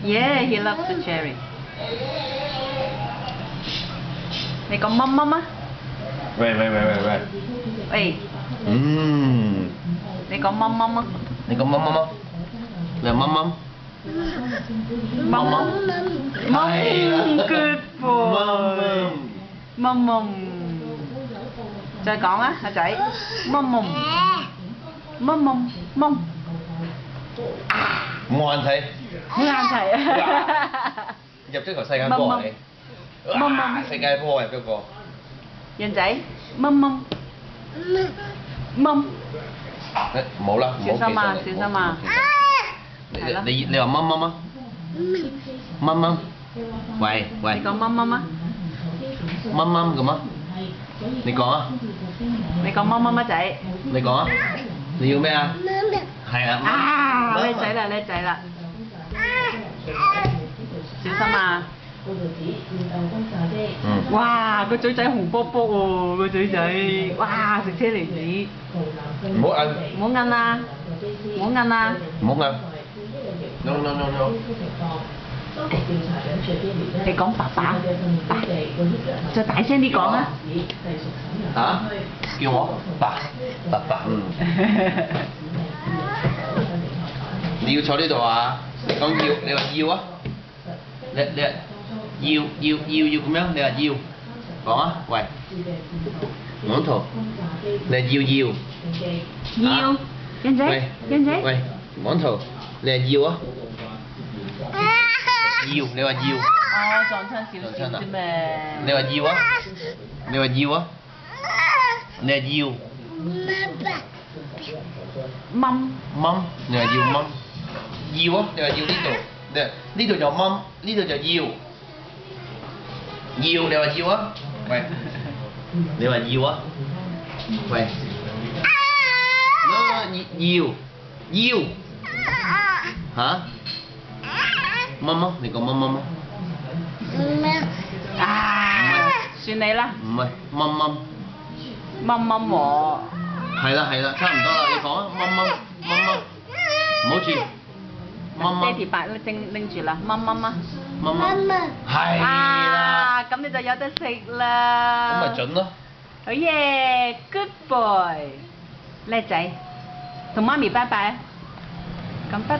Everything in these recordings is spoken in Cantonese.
Yeah, he loves the cherry. 你講乜乜乜？喂。喂，你講乜乜乜？你講乜乜乜？你係乜乜？Good boy。蚊。再講啊，阿仔。蚊。冇眼睇。冇眼睇啊！入咗球世界波啊你！世界波入咗個。人仔，蚊。冇啦，小心啊！小心啊！係咯。你話乜乜乜？乜？喂。你講乜乜乜？乜咁啊？你講啊！你講乜乜乜仔？你講啊！你要咩啊？係啊！啊！叻仔啦！小心啊！哇！個嘴仔紅卜卜喎，個嘴仔，哇！食車厘子。唔好摁。唔好摁啊！唔好摁啊！唔好摁。No。你講爸爸，再大聲啲講啊！嚇？叫我爸。你要坐呢度啊？你講要，你話要啊？你要咁樣？你話要，講啊！喂，網圖，你係要。人仔。喂，網圖，你係要啊？要，你話要。哦，撞親少少啫咩？你話要啊？你話要啊？你係要。蚊，你話要蚊。要啊！你話要呢度，呢度就蚊，呢度就要。要，你話要啊？喂，你話要啊？喂。要。嚇？乜？你講乜？啊！算你啦。唔係乜？蚊喎。係啦，差唔多啦，你講啊，乜？唔好住。爹哋伯拎住啦，乜？係啦。咁你就有得食啦。咁咪準咯。好嘢 ，Good boy，叻仔，同媽咪拜拜。咁拜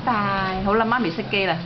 拜，好啦，媽咪熄機啦。